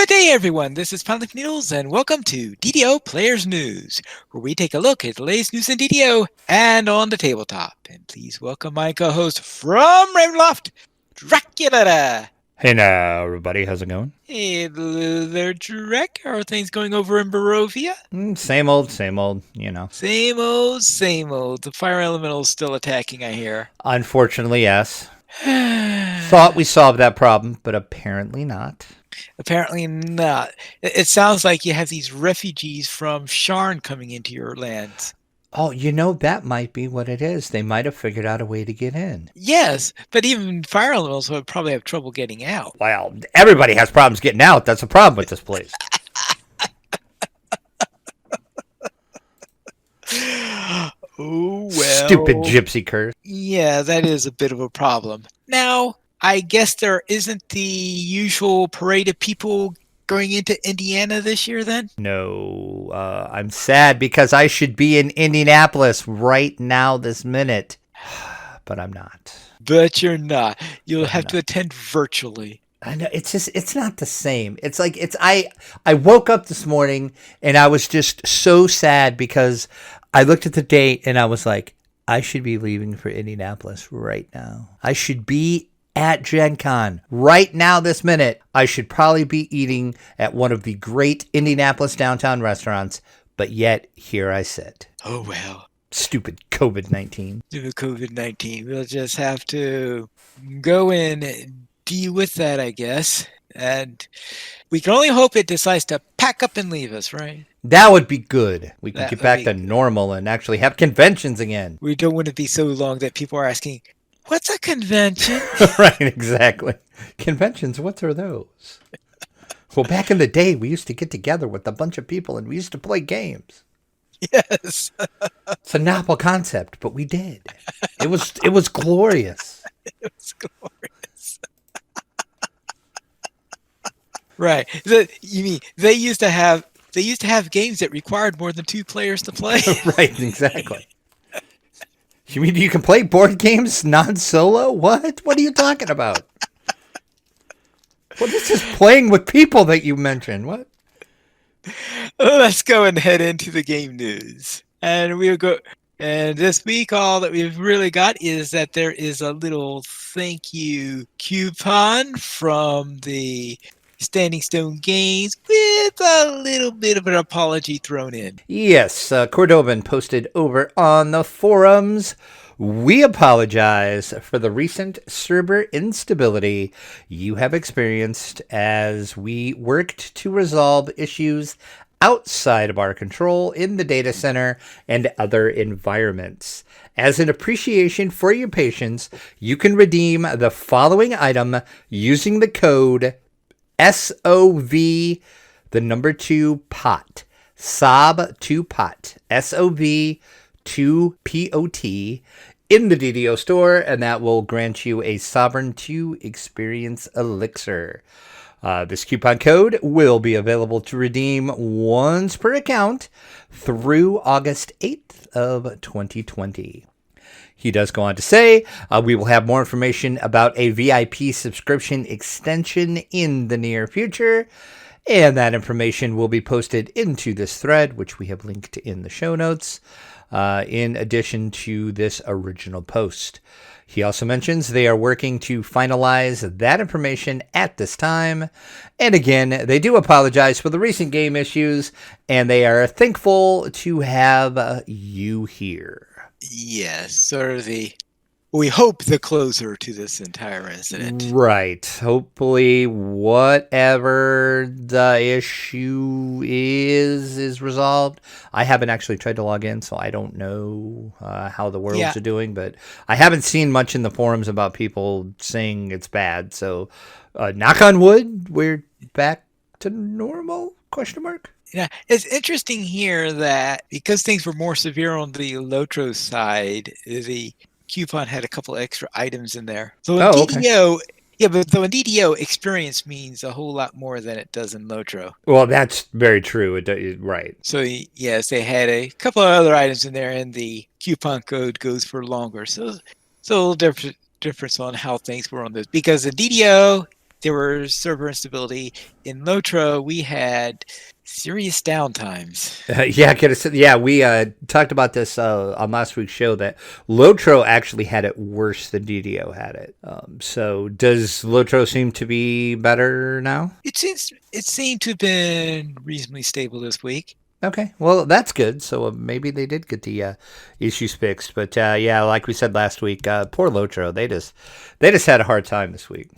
Good day, everyone. This is Panic Needles, and welcome to DDO Players News, where we take a look at the latest news in DDO and on the tabletop. And please welcome my co-host from Ravenloft, Dracula. Hey now, everybody. How's it going? Hey there, Drek. How are things going over in Barovia? Same old, you know. Same old, same old. The fire elemental is still attacking, I hear. Unfortunately, yes. Thought we solved that problem, but apparently not. Apparently not. It sounds like you have these refugees from Sharn coming into your lands. Oh, that might be what it is. They might have figured out a way to get in. Yes, but even fire elementals would probably have trouble getting out. Well, everybody has problems getting out. That's a problem with this place. Oh, well. Stupid gypsy curse. Yeah, that is a bit of a problem. Now, I guess there isn't the usual parade of people going into Indiana this year then? No, I'm sad because I should be in Indianapolis right now this minute. But I'm not. But you're not. You'll have to attend virtually. I know it's not the same. It's like I woke up this morning and I was just so sad because I looked at the date and I was like, I should be leaving for Indianapolis right now. I should be at Gen Con right now this minute. I should probably be eating at one of the great Indianapolis downtown restaurants, but yet here I sit. Oh well. Stupid COVID-19. Stupid COVID-19. We'll just have to go in and deal with that, I guess. And we can only hope it decides to pack up and leave us, right? That would be good. We can That get would back be to normal and actually have conventions again. We don't want it to be so long that people are asking, what's a convention? Right, exactly. Conventions, what are those? Well, back in the day, we used to get together with a bunch of people and we used to play games. Yes. It's a novel concept, but we did. It was glorious. It was glorious. Right. You mean they used to have games that required more than 2 players to play? Right, exactly. You mean you can play board games non-solo? What? What are you talking about? Well, this is playing with people that you mentioned. What? Let's go and head into the game news. And we'll go. And this week, all that we've really got is that there is a little thank you coupon from the Standing Stone Games with a little bit of an apology thrown in. Yes, Cordovan posted over on the forums. We apologize for the recent server instability you have experienced as we worked to resolve issues outside of our control in the data center and other environments. As an appreciation for your patience, you can redeem the following item using the code SOV, the number 2 pot, SOB2 pot, SOV2 POT in the DDO store, and that will grant you a Sovereign 2 experience elixir. This coupon code will be available to redeem once per account through August 8th of 2020. He does go on to say, we will have more information about a VIP subscription extension in the near future, and that information will be posted into this thread, which we have linked in the show notes, in addition to this original post. He also mentions they are working to finalize that information at this time. And again, they do apologize for the recent game issues, and they are thankful to have you here. Yes, sort of we hope the closer to this entire incident. Right. Hopefully whatever the issue is resolved. I haven't actually tried to log in, so I don't know how the worlds are doing, but I haven't seen much in the forums about people saying it's bad. So knock on wood, we're back to normal? ? Yeah, it's interesting here that because things were more severe on the Lotro side, the coupon had a couple extra items in there. So in DDO, but though in DDO, experience means a whole lot more than it does in Lotro. Well, that's very true. Right. So yes, they had a couple of other items in there, and the coupon code goes for longer. So a little difference on how things were on those. Because in DDO, there were server instability. In Lotro, we had serious downtimes. Yeah, we talked about this on last week's show that Lotro actually had it worse than DDO had it. So does Lotro seem to be better now? It seemed to have been reasonably stable this week. Okay, well that's good. So maybe they did get the issues fixed. But yeah, like we said last week, poor Lotro, they just had a hard time this week,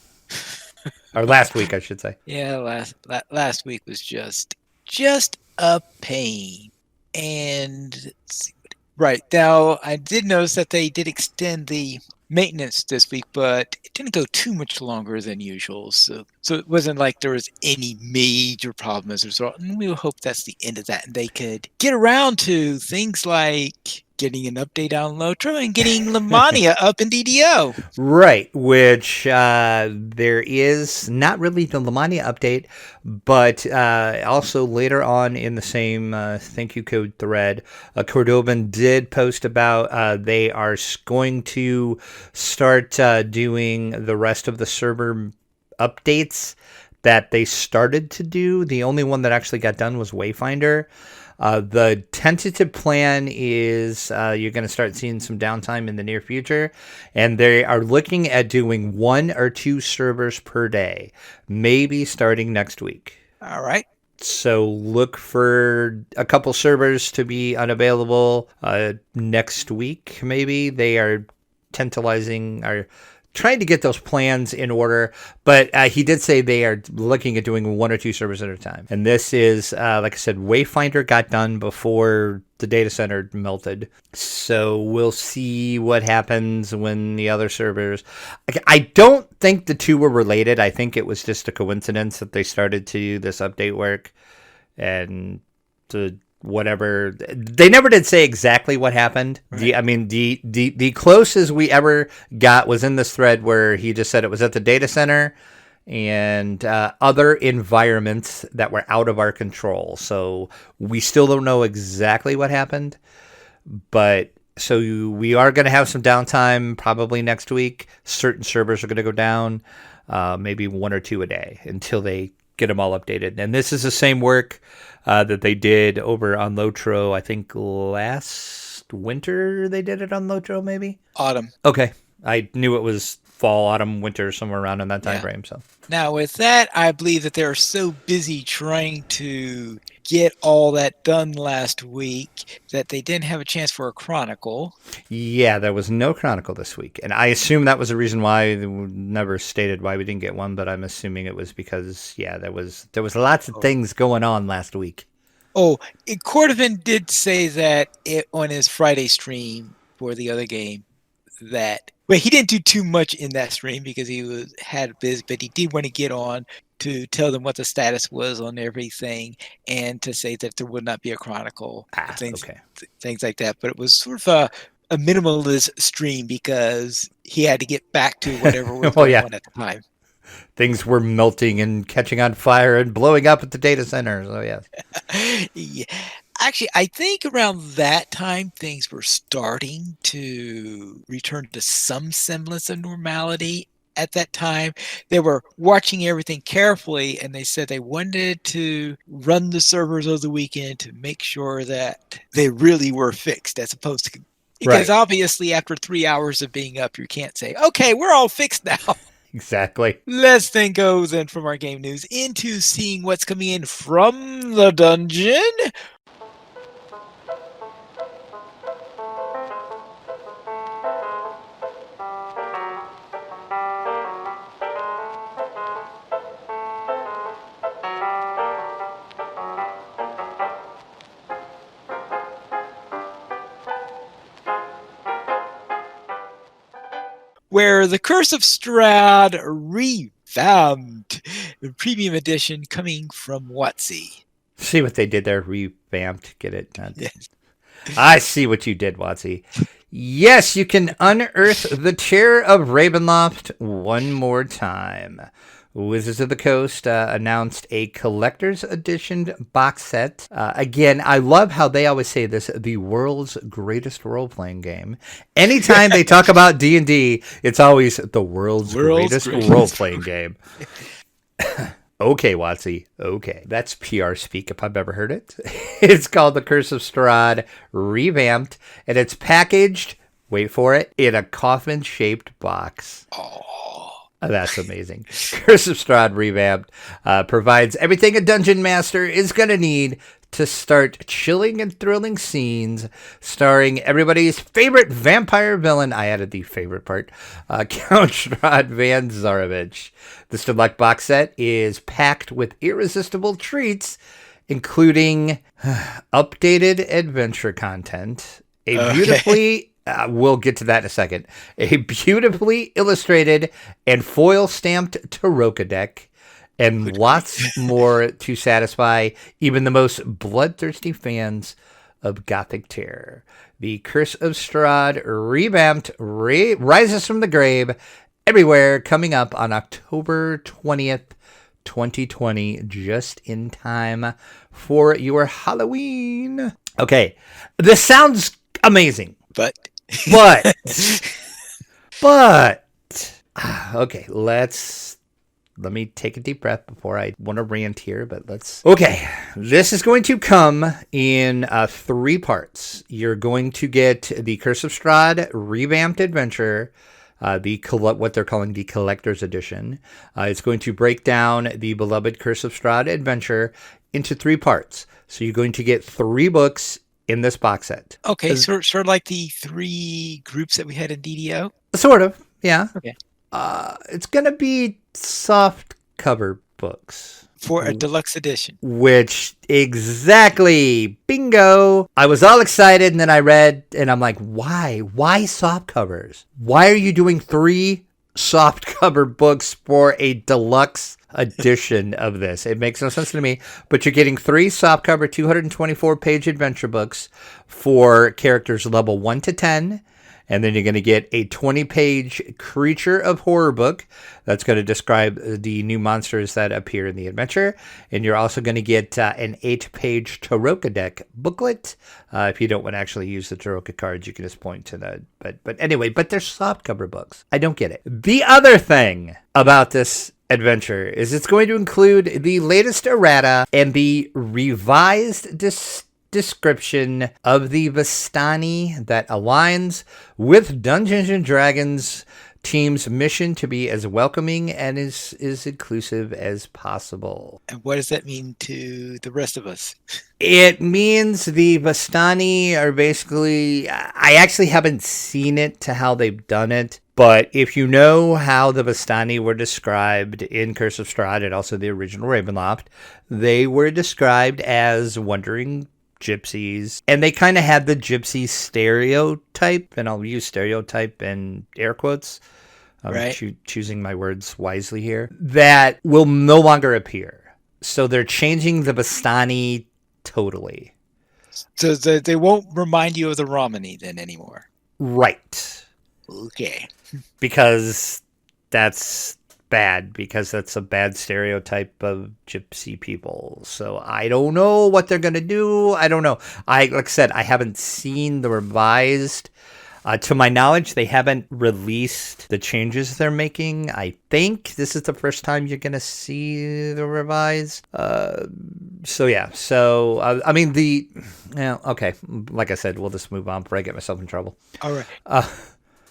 or last week, I should say. Yeah, last week was just a pain. And let's see right now, I did notice that they did extend the maintenance this week, but it didn't go too much longer than usual. So it wasn't like there was any major problem as a result. And we hope that's the end of that, and they could get around to things like getting an update on Lotro and getting Lamania up in DDO. Right, which there is not really the Lamania update, but also later on in the same thank you code thread, Cordoban did post about they are going to start doing the rest of the server updates that they started to do. The only one that actually got done was Wayfinder. The tentative plan is you're going to start seeing some downtime in the near future, and they are looking at doing 1 or 2 servers per day, maybe starting next week. All right. So look for a couple servers to be unavailable next week, maybe. They are trying to get those plans in order, but he did say they are looking at doing 1 or 2 servers at a time. And this is, like I said, Wayfinder got done before the data center melted. So we'll see what happens when the other servers... I don't think the two were related. I think it was just a coincidence that they started to do this update work. And the whatever, they never did say exactly what happened. Right. The closest we ever got was in this thread where he just said it was at the data center and other environments that were out of our control. So we still don't know exactly what happened, but so we are going to have some downtime probably next week. Certain servers are going to go down, maybe 1 or 2 a day until they get them all updated. And this is the same work that they did over on Lotro, I think last winter they did it on Lotro, maybe? Autumn. Okay. I knew it was fall, autumn, winter, somewhere around in that time frame. So now with that, I believe that they're so busy trying to get all that done last week that they didn't have a chance for a chronicle. Yeah, there was no chronicle this week, and I assume that was the reason why they never stated why we didn't get one, but I'm assuming it was because there was lots of things going on last week. Oh, Cordovan did say that on his Friday stream for the other game that he didn't do too much in that stream because he had biz, but he did want to get on to tell them what the status was on everything and to say that there would not be a chronicle, things like that. But it was sort of a minimalist stream because he had to get back to whatever was going on at the time. Things were melting and catching on fire and blowing up at the data center. So yeah. Actually, I think around that time, things were starting to return to some semblance of normality. At that time, they were watching everything carefully, and they said they wanted to run the servers over the weekend to make sure that they really were fixed, as opposed to... Because obviously, after 3 hours of being up, you can't say, okay, we're all fixed now. Exactly. Let's then go from our game news into seeing what's coming in from the dungeon. Where the Curse of Strahd revamped, the premium edition coming from WotC. See what they did there? Revamped. Get it? Yes. I see what you did, WotC. Yes, you can unearth the chair of Ravenloft one more time. Wizards of the Coast announced a collector's edition box set. Again, I love how they always say this, the world's greatest role-playing game. Anytime they talk about D&D, it's always the world's greatest role-playing game. Okay, Watsy. Okay. That's PR speak if I've ever heard it. It's called the Curse of Strahd Revamped, and it's packaged, wait for it, in a coffin-shaped box. Oh. That's amazing. Curse of Strahd Revamped provides everything a dungeon master is going to need to start chilling and thrilling scenes starring everybody's favorite vampire villain. I added the favorite part, Count Strahd Van Zarovich. This deluxe box set is packed with irresistible treats, including updated adventure content, a beautifully... we'll get to that in a second. A beautifully illustrated and foil-stamped Tarokka deck, and lots more to satisfy even the most bloodthirsty fans of Gothic terror. The Curse of Strahd Revamped rises from the grave everywhere, coming up on October 20th, 2020, just in time for your Halloween. Okay, this sounds amazing. But okay, let me take a deep breath before I want to rant here, but okay, this is going to come in 3 parts. You're going to get the Curse of Strahd Revamped Adventure, what they're calling the Collector's Edition. It's going to break down the beloved Curse of Strahd Adventure into 3 parts. So you're going to get 3 books in this box set. Okay, sort of like the 3 groups that we had in DDO? Sort of, yeah. Okay. It's going to be soft cover books. For a deluxe edition. Which, exactly, bingo. I was all excited, and then I read, and I'm like, why? Why soft covers? Why are you doing 3 soft cover books for a deluxe edition of this? It makes no sense to me, but you're getting 3 softcover 224-page adventure books for characters level 1 to 10, and then you're going to get a 20-page creature of horror book that's going to describe the new monsters that appear in the adventure, and you're also going to get an 8-page Tarokka deck booklet. If you don't want to actually use the Tarokka cards, you can just point to that. But anyway, they're softcover books. I don't get it. The other thing about this adventure is it's going to include the latest errata and the revised description of the Vistani that aligns with Dungeons and Dragons team's mission to be as welcoming and as inclusive as possible. And what does that mean to the rest of us? It means the Vistani are basically, I actually haven't seen it to how they've done it, but if you know how the Vistani were described in Curse of Strahd and also the original Ravenloft, they were described as wandering gypsies, and they kind of had the gypsy stereotype, and I'll use stereotype in air quotes. Right. Choosing my words wisely here. That will no longer appear. So they're changing the Vistani totally. So they won't remind you of the Romani then anymore. Right. Okay. Because that's bad, because that's a bad stereotype of gypsy people. So I don't know what they're going to do. I don't know. Like I said, I haven't seen the revised. To my knowledge, they haven't released the changes they're making. I think this is the first time you're going to see the revised. So yeah. So, I mean, okay. Like I said, we'll just move on before I get myself in trouble. All right.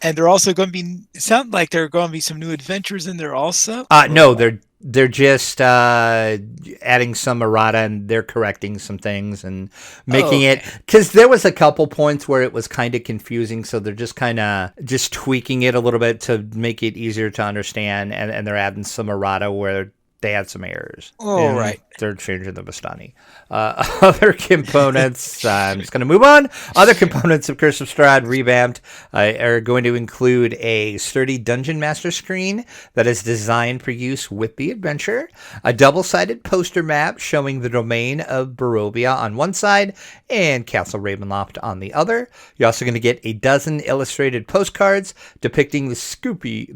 And they're also going to be, it sounds like there are going to be some new adventures in there also? No, they're just adding some errata, and they're correcting some things and making it, because there was a couple points where it was kind of confusing, so they're just kind of just tweaking it a little bit to make it easier to understand, and they're adding some errata where they had some errors. All And right. they're changing the Bastani. Other components, I'm just going to move on. Other components of Curse of Strahd revamped are going to include a sturdy Dungeon Master screen that is designed for use with the adventure, a double-sided poster map showing the domain of Barovia on one side and Castle Ravenloft on the other. You're also going to get a dozen illustrated postcards depicting the spooky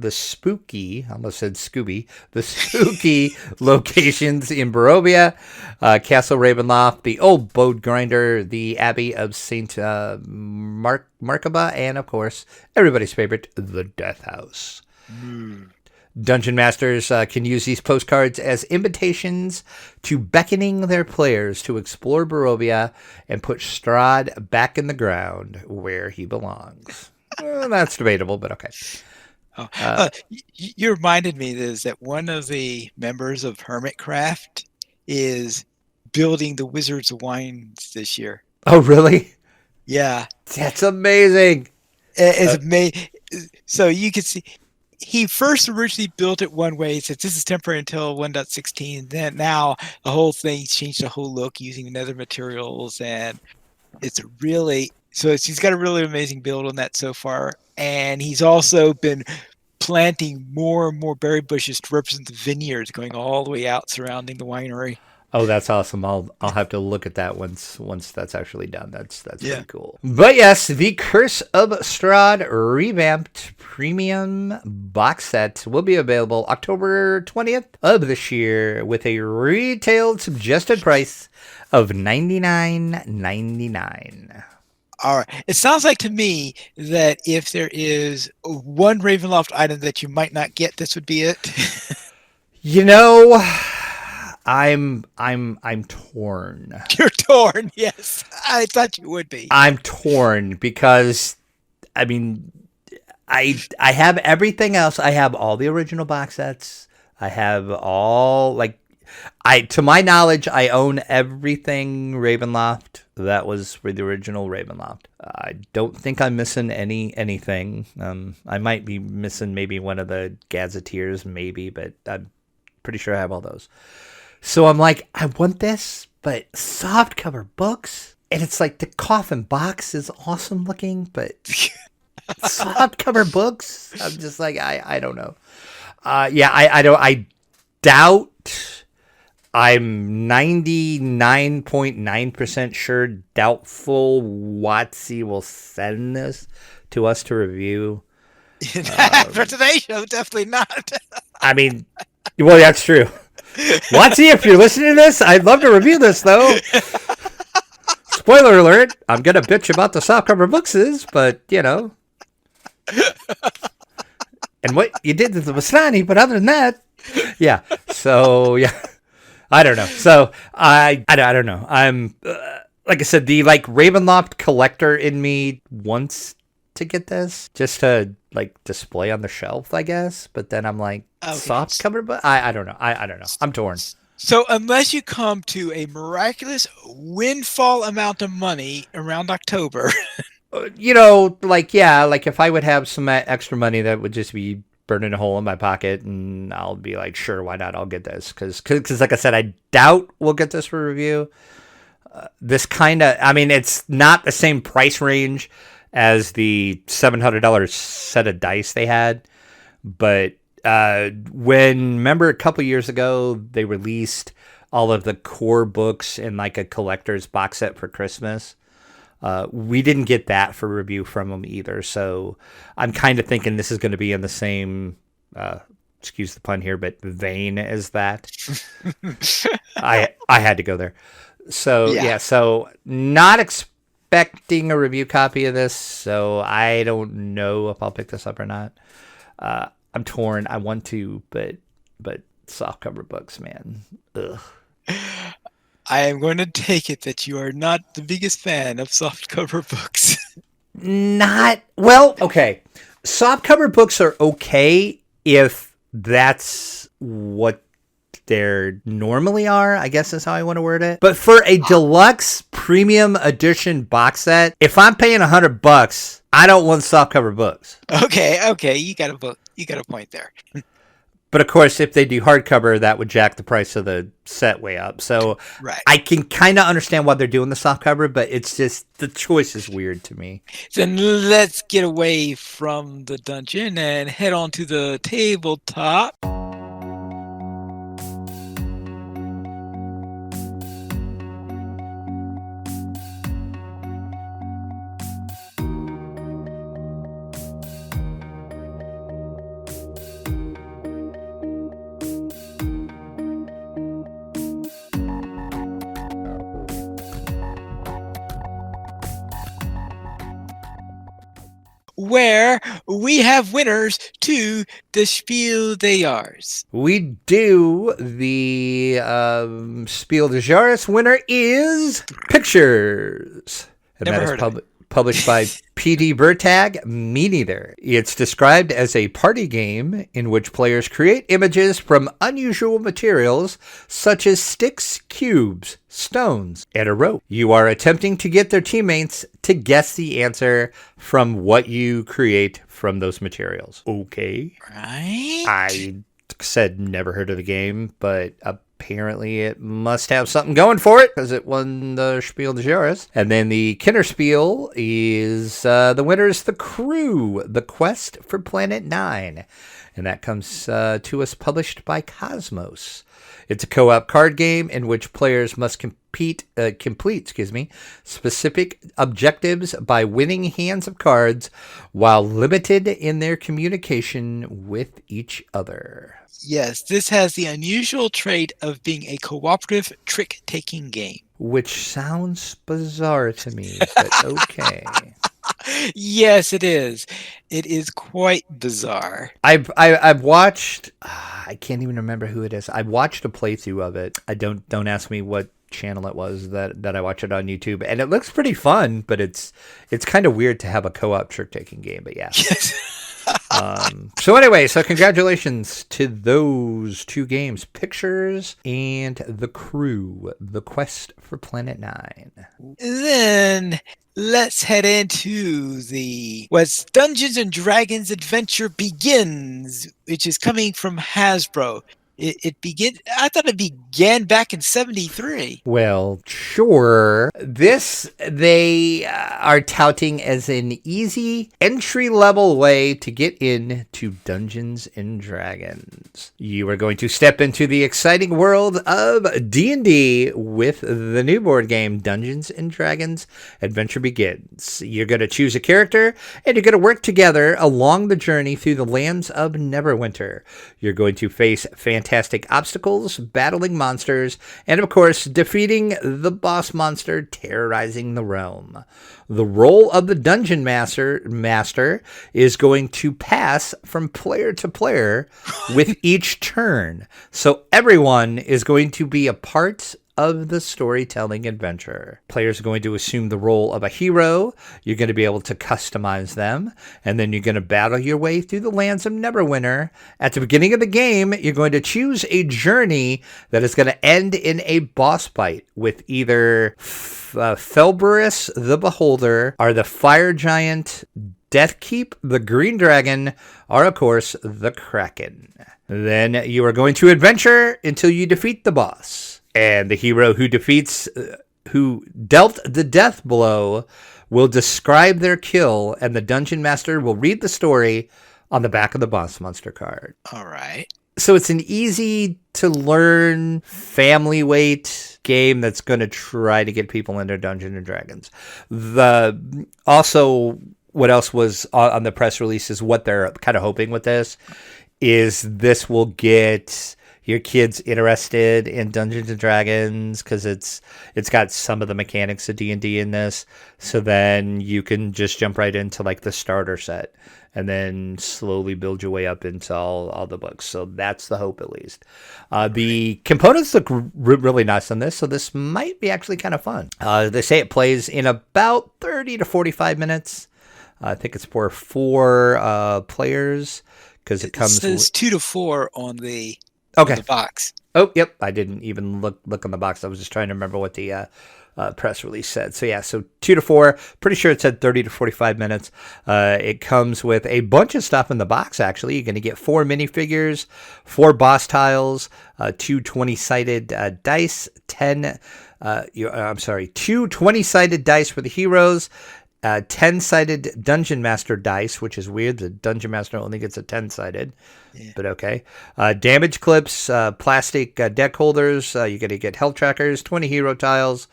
locations in Barovia, Castle Ravenloft, the Old Bode Grinder, the Abbey of St. Markaba, and, of course, everybody's favorite, the Death House. Dungeon Masters can use these postcards as invitations to beckoning their players to explore Barovia and put Strahd back in the ground where he belongs. Well, that's debatable, but okay. You reminded me that one of the members of Hermitcraft is building the Wizards of Wines this year. Oh, really? Yeah. That's amazing. It's amazing. So you can see he first originally built it one way. He said this is temporary until 1.16. Then now the whole thing's changed the whole look using nether materials, and it's really he's got a really amazing build on that so far. And he's also been planting more and more berry bushes to represent the vineyards going all the way out surrounding the winery. Oh, that's awesome. I'll have to look at that once that's actually done. That's pretty cool. But yes, the Curse of Strahd revamped premium box set will be available October 20th of this year with a retail suggested price of $99.99. All right. It sounds like to me that if there is one Ravenloft item that you might not get, this would be it. You know, I'm torn. You're torn, yes. I thought you would be. I'm torn because, I mean, I have everything else. I have all the original box sets. I have all, to my knowledge, I own everything Ravenloft that was for the original Ravenloft. I don't think I'm missing anything. I might be missing maybe one of the Gazetteers, maybe, but I'm pretty sure I have all those. So I'm like, I want this, but softcover books, and it's like the coffin box is awesome looking, but softcover books, I'm just like, I don't know. I doubt. I'm 99.9% sure doubtful WotC will send this to us to review. For today's show, definitely not. I mean, well, that's true. WotC, if you're listening to this, I'd love to review this, though. Spoiler alert, I'm going to bitch about the softcover books, but, you know. And what you did to the Bastani, but other than that, yeah. So, yeah. I don't know. So I don't know. I'm like I said, the Ravenloft collector in me wants to get this just to display on the shelf, I guess. But then I'm like, soft cover, but I don't know. I don't know. I'm torn. So unless you come to a miraculous windfall amount of money around October, you know, if I would have some extra money, that would just be burning a hole in my pocket, and I'll be like, sure, why not? I'll get this because like I said, I doubt we'll get this for review. This kind of, I mean, it's not the same price range as the $700 set of dice they had, but remember a couple years ago they released all of the core books in a collector's box set for Christmas. We didn't get that for review from them either, so I'm kind of thinking this is going to be in the same, excuse the pun here, but vein as that. I had to go there. So, yeah, so not expecting a review copy of this, so I don't know if I'll pick this up or not. I'm torn. I want to, but softcover books, man. Ugh. I am going to take it that you are not the biggest fan of softcover books. Okay. Softcover books are okay if that's what they normally are, I guess is how I want to word it. But for a deluxe premium edition box set, if I'm paying $100, I don't want softcover books. Okay, you got a point there. But of course, if they do hardcover, that would jack the price of the set way up. So Right. I can kind of understand why they're doing the soft cover, but it's just the choice is weird to me. Then let's get away from the dungeon and head on to the tabletop. Where we have winners to the Spiel des Jahres. We do. The Spiel des Jahres winner is Pictures. And Never that is heard of it. published by PD Bertag. Me neither. It's described as a party game in which players create images from unusual materials such as sticks, cubes, stones, and a rope. You are attempting to get their teammates to guess the answer from what you create from those materials. Okay. Right? I said never heard of the game, but apparently it must have something going for it because it won the Spiel des Jahres. And then the Kinderspiel is the winner is The Crew, The Quest for Planet 9. And that comes to us published by Cosmos. It's a co-op card game in which players must complete specific objectives by winning hands of cards while limited in their communication with each other. Yes, this has the unusual trait of being a cooperative trick-taking game. Which sounds bizarre to me, but okay. Yes, it is. It is quite bizarre. I've watched. I can't even remember who it is. I watched a playthrough of it. I don't ask me what channel it was that I watched it on YouTube, and it looks pretty fun. But it's kind of weird to have a co-op trick taking game. But yeah. So anyway, so congratulations to those two games, Pictures and The Crew, The Quest for Planet 9. Then let's head into what's Dungeons and Dragons Adventure Begins, which is coming from Hasbro. It begin. I thought it began back in '73. Well, sure. This they are touting as an easy entry-level way to get into Dungeons and Dragons. You are going to step into the exciting world of D&D with the new board game Dungeons and Dragons Adventure Begins. You're going to choose a character and you're going to work together along the journey through the lands of Neverwinter. You're going to face fantastic obstacles, battling monsters, and of course, defeating the boss monster terrorizing the realm. The role of the dungeon master is going to pass from player to player with each turn. So everyone is going to be a part of the storytelling adventure. Players are going to assume the role of a hero. You're going to be able to customize them, and then you're going to battle your way through the lands of Neverwinter. At the beginning of the game, you're going to choose a journey that is going to end in a boss fight with either Felberus the Beholder, or the Fire Giant, Deathkeep, the Green Dragon, or of course, the Kraken. Then you are going to adventure until you defeat the boss. And the hero who dealt the death blow will describe their kill, and the dungeon master will read the story on the back of the boss monster card. All right. So it's an easy to learn family weight game that's going to try to get people into Dungeons and Dragons. What else was on the press release is what they're kind of hoping with this will get your kids interested in Dungeons and Dragons because it's got some of the mechanics of D&D in this. So then you can just jump right into like the starter set and then slowly build your way up into all the books. So that's the hope, at least. The components look really nice on this, so this might be actually kind of fun. They say it plays in about 30 to 45 minutes. I think it's for 4 players because it comes. It says 2 to 4 on the. Okay. The box. Oh, yep. I didn't even look on the box. I was just trying to remember what the press release said. So yeah, so 2 to 4. Pretty sure it said 30 to 45 minutes. It comes with a bunch of stuff in the box. Actually, you're going to get 4 minifigures, 4 boss tiles, 2 20-sided dice, 10. I'm sorry, 2 20-sided dice for the heroes. 10-sided Dungeon Master dice, which is weird. The Dungeon Master only gets a 10-sided, Yeah. but okay. Damage clips, plastic deck holders. You're going to get health trackers, 20 hero tiles,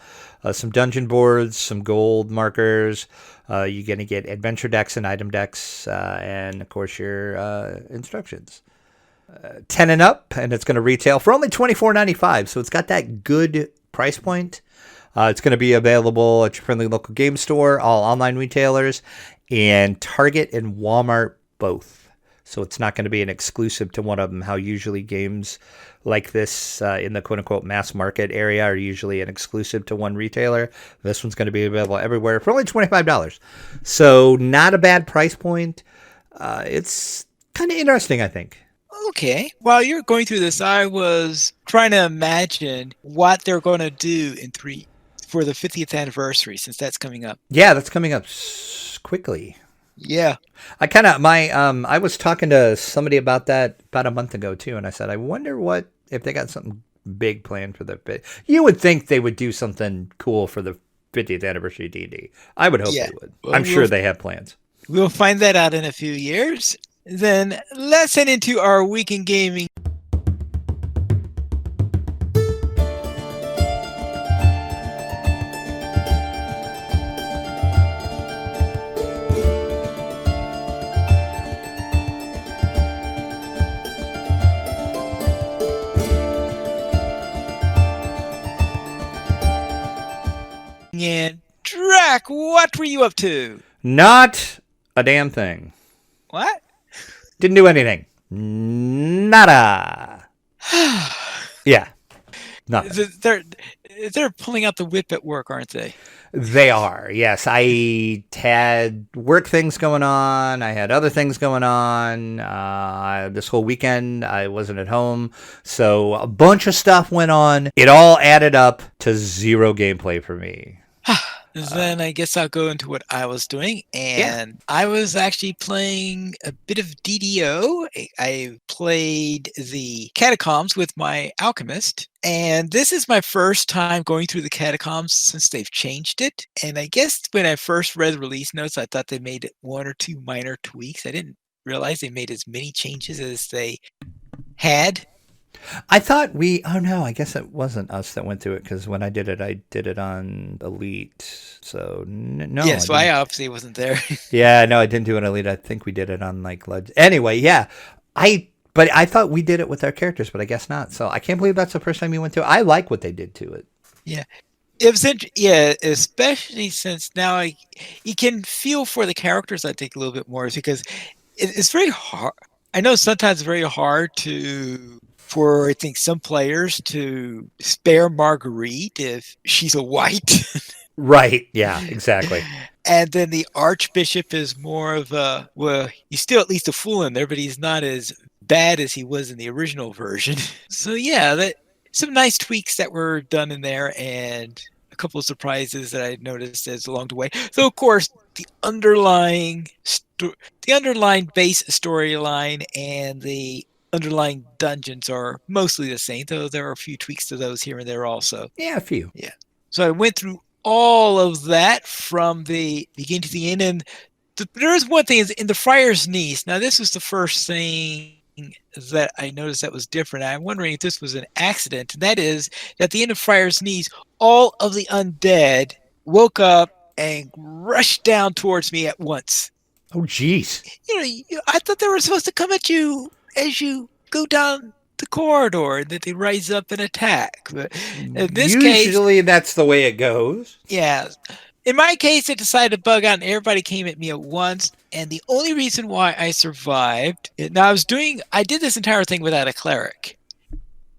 some dungeon boards, some gold markers. You're going to get adventure decks and item decks, and of course your instructions. 10 and up, and it's going to retail for only $24.95. So it's got that good price point. It's going to be available at your friendly local game store, all online retailers, and Target and Walmart both. So it's not going to be an exclusive to one of them, how usually games like this in the quote-unquote mass market area are usually an exclusive to one retailer. This one's going to be available everywhere for only $25. So not a bad price point. It's kind of interesting, I think. Okay. While you're going through this, I was trying to imagine what they're going to do for the 50th anniversary, since that's coming up. Yeah, that's coming up quickly. Yeah. I was talking to somebody about that about a month ago too, and I said, I wonder if they got something big planned for the. You would think they would do something cool for the 50th anniversary D&D. I would hope Yeah. they would. Well, I'm sure they have plans. We'll find that out in a few years. Then let's head into our week in gaming. And Drac, what were you up to? Not a damn thing. What? Didn't do anything. Nada. Yeah. Nothing. They're pulling out the whip at work, aren't they? They are, yes. I had work things going on. I had other things going on. This whole weekend, I wasn't at home. So a bunch of stuff went on. It all added up to 0 gameplay for me. Then I guess I'll go into what I was doing. And I was actually playing a bit of DDO. I played the Catacombs with my alchemist. And this is my first time going through the Catacombs since they've changed it. And I guess when I first read the release notes, I thought they made 1 or 2 minor tweaks. I didn't realize they made as many changes as they had. I thought oh no, I guess it wasn't us that went through it, because when I did it on Elite. So no. Yeah, so I obviously wasn't there. Yeah, no, I didn't do it on Elite. I think we did it on like anyway, yeah. But I thought we did it with our characters, but I guess not. So I can't believe that's the first time you went through it. I like what they did to it. Yeah. It was especially since now you can feel for the characters, I think, a little bit more, because it's very hard. I know sometimes it's very hard for I think some players to spare Marguerite if she's a white. Right. Yeah, exactly. And then the Archbishop is more of he's still at least a fool in there, but he's not as bad as he was in the original version. So yeah, some nice tweaks that were done in there, and a couple of surprises that I noticed as along the way. So of course, the underlying base storyline and the underlying dungeons are mostly the same, though there are a few tweaks to those here and there also. Yeah, a few. Yeah. So I went through all of that from the beginning to the end, and there is one thing is in the Friar's Niece. Now this was the first thing that I noticed that was different. I'm wondering if this was an accident. And that is that at the end of Friar's Niece, all of the undead woke up and rushed down towards me at once. Oh, jeez. I thought they were supposed to come at you as you go down the corridor, and that they rise up and attack. But in this usually that's the way it goes. Yeah. In my case, it decided to bug out, and everybody came at me at once. And the only reason why I survived, now I did this entire thing without a cleric.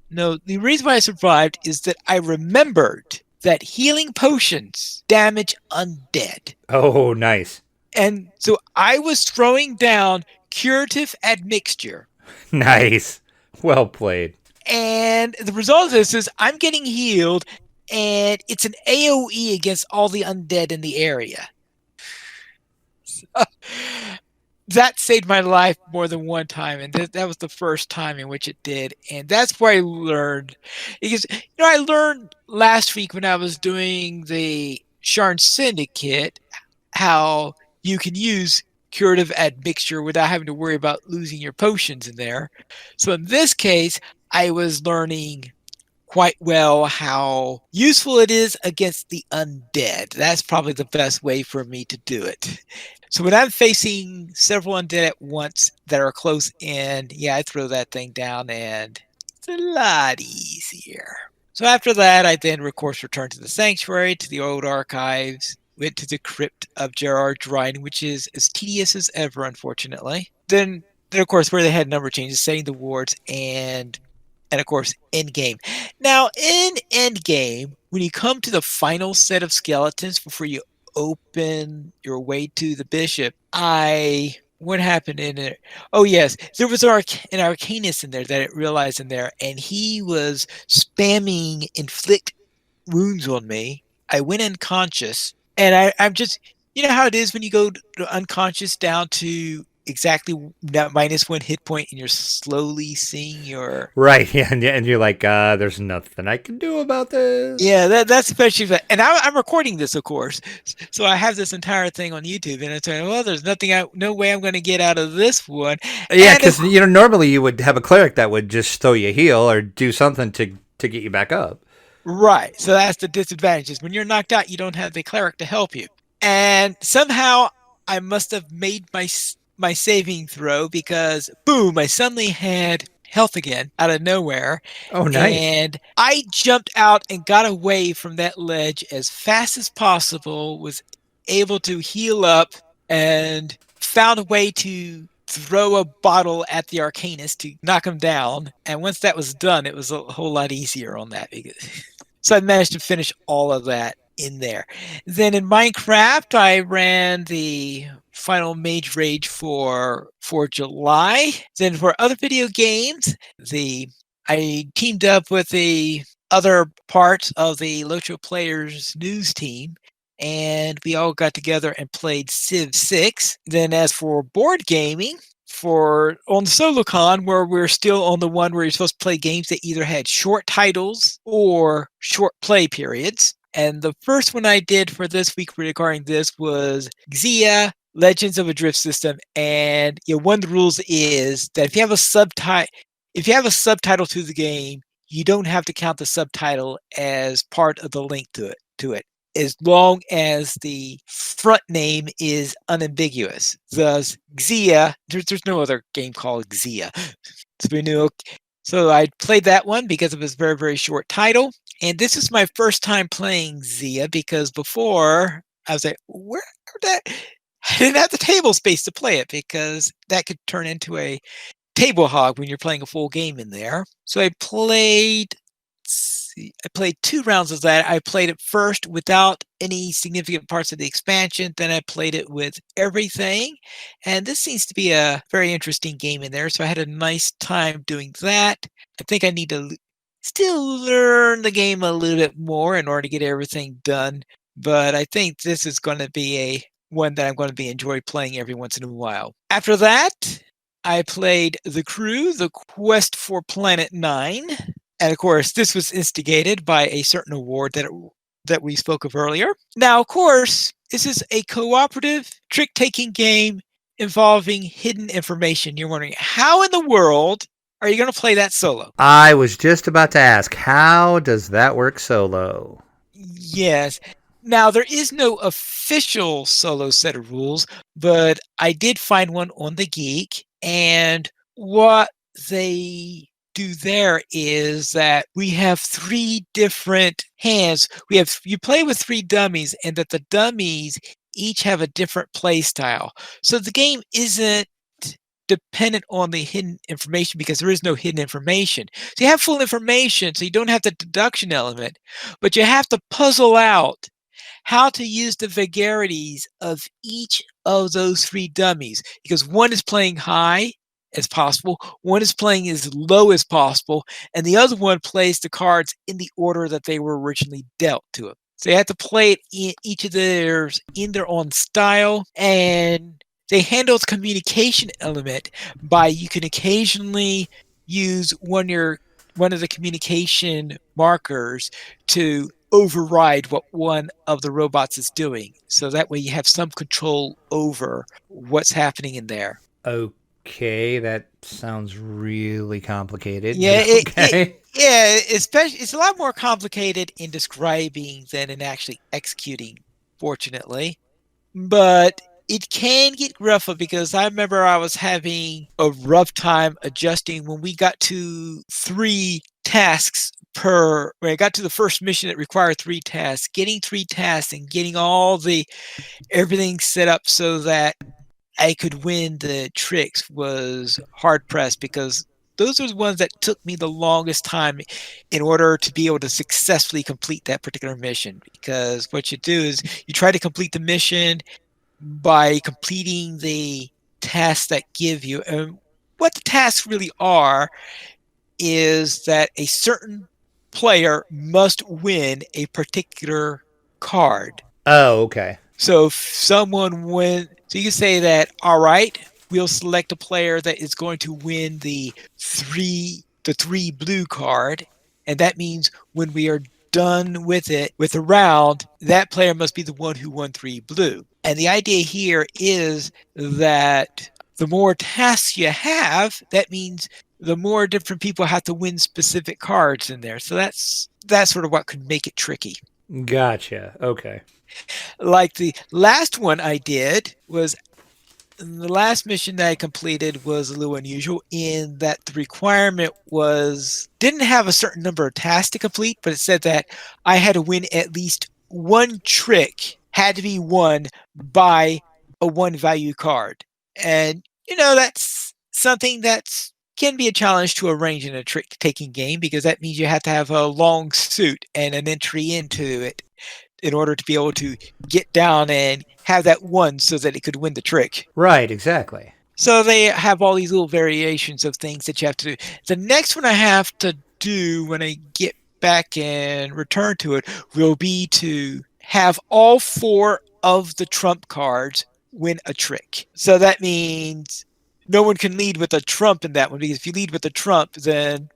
No, the reason why I survived is that I remembered that healing potions damage undead. Oh, nice. And so I was throwing down curative admixture. Nice. Well played. And the result of this is I'm getting healed, and it's an AoE against all the undead in the area. That saved my life more than one time, and that was the first time in which it did. And that's where I learned, because I learned last week when I was doing the Sharn Syndicate how you can use curative admixture without having to worry about losing your potions in there. So in this case, I was learning quite well how useful it is against the undead. That's probably the best way for me to do it. So when I'm facing several undead at once that are close in, yeah, I throw that thing down and it's a lot easier. So after that, I then, of course, returned to the sanctuary, to the old archives, went to the crypt of Gerard Dryden, which is as tedious as ever, unfortunately. Then of course, where they had number changes, setting the wards, and of course, Endgame. Now, in Endgame, when you come to the final set of skeletons before you open your way to the bishop, what happened in it? Oh yes, there was an Arcanist in there that I realized in there, and he was spamming inflict wounds on me. I went unconscious, and I'm just, you know how it is when you go unconscious down to exactly that -1 hit point, and you're slowly seeing your. Right, yeah, and you're like, there's nothing I can do about this. Yeah, that's especially, and I'm recording this, of course, so I have this entire thing on YouTube, and it's like, well, there's no way I'm going to get out of this one, Yeah, and because normally you would have a cleric that would just throw you a heal or do something to get you back up. right, so that's the disadvantage is when you're knocked out, you don't have the cleric to help you, and somehow I must have made my saving throw because boom, I suddenly had health again out of nowhere, Oh, nice. and I jumped out and got away from that ledge as fast as possible, was able to heal up, and found a way to throw a bottle at the Arcanist to knock him down. And once that was done, it was a whole lot easier on that. So I managed to finish all of that in there. Then in Minecraft, I ran the final Mage Rage for July. Then for other video games, the I teamed up with the other parts of the Locho Players news team, and we all got together and played Civ 6. Then as for board gaming, for on SoloCon, where we're still on the one where you're supposed to play games that either had short titles or short play periods. And the first one I did for this week regarding this was Xia Legends of a Drift System. And one of the rules is that if you have a subtitle to the game, you don't have to count the subtitle as part of the link to it, as long as the front name is unambiguous. Thus, Xia, there's no other game called Xia. So we knew. So I played that one because of its very, very short title. And this is my first time playing Xia because before I was like, where that? I didn't have the table space to play it because that could turn into a table hog when you're playing a full game in there. So I played 2 rounds of that. I played it first without any significant parts of the expansion. Then I played it with everything. And this seems to be a very interesting game in there. So I had a nice time doing that. I think I need to still learn the game a little bit more in order to get everything done. But I think this is going to be a one that I'm going to be enjoy playing every once in a while. After that, I played The Crew, The Quest for Planet 9. And of course, this was instigated by a certain award that we spoke of earlier. Now, of course, this is a cooperative trick-taking game involving hidden information. You're wondering, how in the world are you going to play that solo? I was just about to ask, how does that work solo? Yes. Now, there is no official solo set of rules, but I did find one on the Geek. And what they do there is that we have 3 different hands. You play with 3 dummies, and that the dummies each have a different play style. So the game isn't dependent on the hidden information because there is no hidden information. So you have full information, so you don't have the deduction element, but you have to puzzle out how to use the vagaries of each of those 3 dummies because one is playing high as possible, one is playing as low as possible, and the other one plays the cards in the order that they were originally dealt to it. So they have to play it in each of theirs in their own style, and they handle the communication element by you can occasionally use one of the communication markers to override what one of the robots is doing. So that way you have some control over what's happening in there. Okay, that sounds really complicated, Yeah, but okay. yeah, especially it's a lot more complicated in describing than in actually executing, fortunately. But it can get rougher because I remember I was having a rough time adjusting when we got to 3 tasks per when I got to the first mission that required 3 tasks, getting 3 tasks and getting all the everything set up so that I could win the tricks was hard pressed because those are the ones that took me the longest time in order to be able to successfully complete that particular mission. Because what you do is you try to complete the mission by completing the tasks that give you. And what the tasks really are is that a certain player must win a particular card. Oh, okay. So if someone win, so you can say that, all right, we'll select a player that is going to win the three blue card, and that means when we are done with it with the round, that player must be the one who won 3 blue. And the idea here is that the more tasks you have, that means the more different people have to win specific cards in there. So that's sort of what could make it tricky. Gotcha. Okay. Like the last one I did was the last mission that I completed was a little unusual in that the requirement was didn't have a certain number of tasks to complete, but it said that I had to win at least one trick had to be won by a one value card. And that's something that's can be a challenge to arrange in a trick taking game because that means you have to have a long suit and an entry into it in order to be able to get down and have that one so that it could win the trick. Right, exactly. So they have all these little variations of things that you have to do. The next one I have to do when I get back and return to it will be to have all 4 of the trump cards win a trick. So that means no one can lead with a trump in that one because if you lead with a trump, then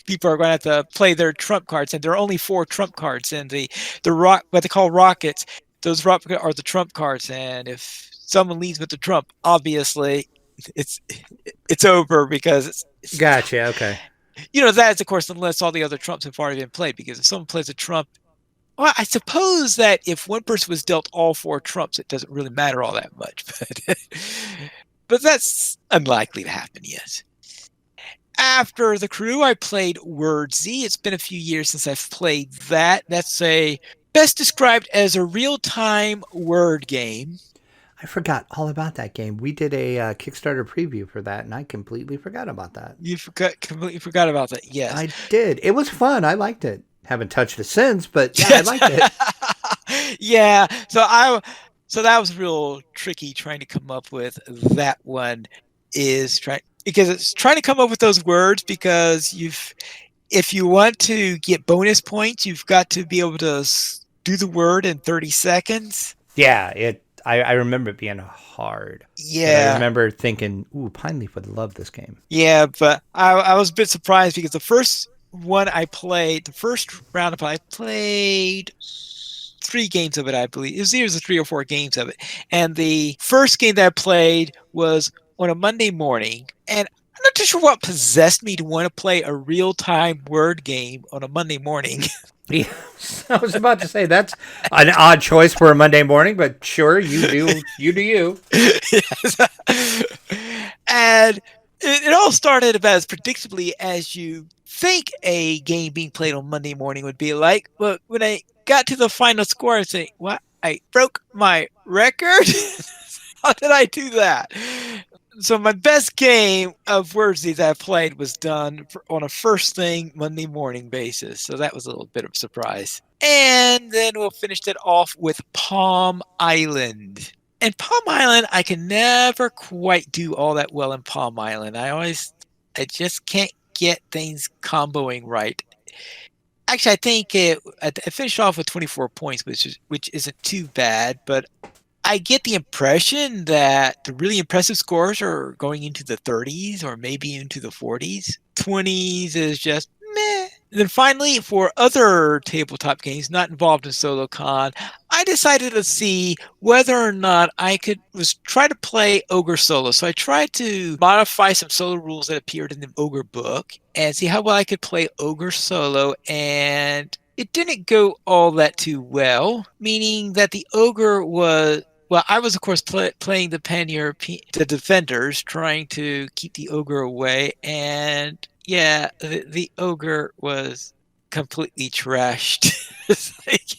people are going to have to play their trump cards, and there are only 4 trump cards in the rock what they call rockets. Those rock are the trump cards, and if someone leads with the trump, obviously it's it's over because Gotcha. Okay. that's of course unless all the other trumps have already been played. Because if someone plays a trump, well, I suppose that if one person was dealt all 4 trumps, it doesn't really matter all that much, but that's unlikely to happen yet. After the crew, I played Wordsy. It's been a few years since I've played that. That's a best described as a real-time word game. I forgot all about that game. We did a Kickstarter preview for that, and I completely forgot about that. You completely forgot about that. Yes. I did. It was fun. I liked it. Haven't touched it since, but yeah, I liked it. Yeah. So that was real tricky trying to come up with that one is trying because it's trying to come up with those words because if you want to get bonus points, you've got to be able to do the word in 30 seconds. Yeah, I remember it being hard. But I Yeah. remember thinking, ooh, Pineleaf would love this game. Yeah, but I was a bit surprised because the first one I played, the first round I played 3 games of it, I believe. It was either 3 or 4 games of it. And the first game that I played was on a Monday morning. And I'm not too sure what possessed me to want to play a real-time word game on a Monday morning. Yeah, I was about to say that's an odd choice for a Monday morning, but sure, you do you. Yes. And it all started about as predictably as you think a game being played on Monday morning would be like. But when I got to the final score, I say, "What? I broke my record? How did I do that?" So my best game of Wordsy that I played was done on a first thing Monday morning basis. So that was a little bit of a surprise. And then we'll finish it off with Palm Island. And Palm Island, I can never quite do all that well in Palm Island. I just can't get things comboing right. Actually, I think I finished off with 24 points, which isn't too bad, but I get the impression that the really impressive scores are going into the 30s or maybe into the 40s. 20s is just meh. And then finally, for other tabletop games not involved in solo con, I decided to see whether or not I could was try to play Ogre solo. So I tried to modify some solo rules that appeared in the Ogre book and see how well I could play Ogre solo, and it didn't go all that too well, meaning that the Ogre was well, I was, of course, playing the the defenders, trying to keep the ogre away, and yeah, the ogre was completely trashed. It's like,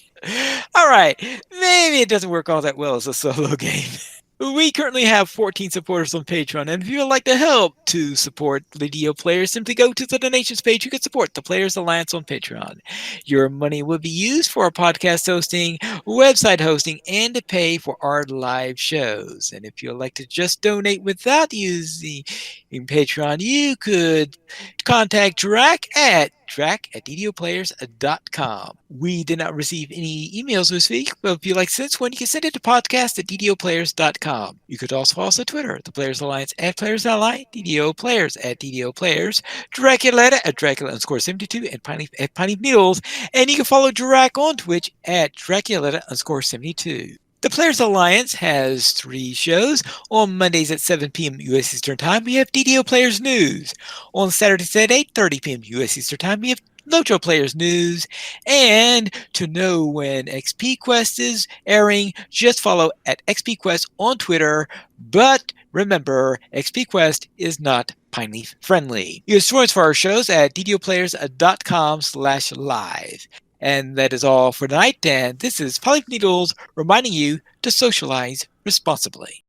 all right, maybe it doesn't work all that well as a solo game. We currently have 14 supporters on Patreon, and if you would like to help to support the DDO Players, simply go to the donations page. You can support the Players Alliance on Patreon. Your money will be used for our podcast hosting, website hosting, and to pay for our live shows. And if you'd like to just donate without using Patreon, you could contact Drac at ddoplayers.com. We did not receive any emails this week, but if you'd like to send one, you can send it to podcast at ddoplayers.com. You could also follow us on Twitter, the Players Alliance at Players Ally, DDO Players at DDO Players, Draculetta at Dracula_72, and Piney at Piney Mules. And you can follow Drac on Twitch at Draculetta_72. The Players Alliance has 3 shows. On Mondays at 7 p.m. U.S. Eastern Time, we have DDO Players News. On Saturdays at 8:30 p.m. U.S. Eastern Time, we have Lojo Players News. And to know when XP Quest is airing, just follow at XP Quest on Twitter. But remember, XP Quest is not Pineleaf friendly. You can join us for our shows at ddoplayers.com/live. And that is all for tonight. And this is Polyp Needles reminding you to socialize responsibly.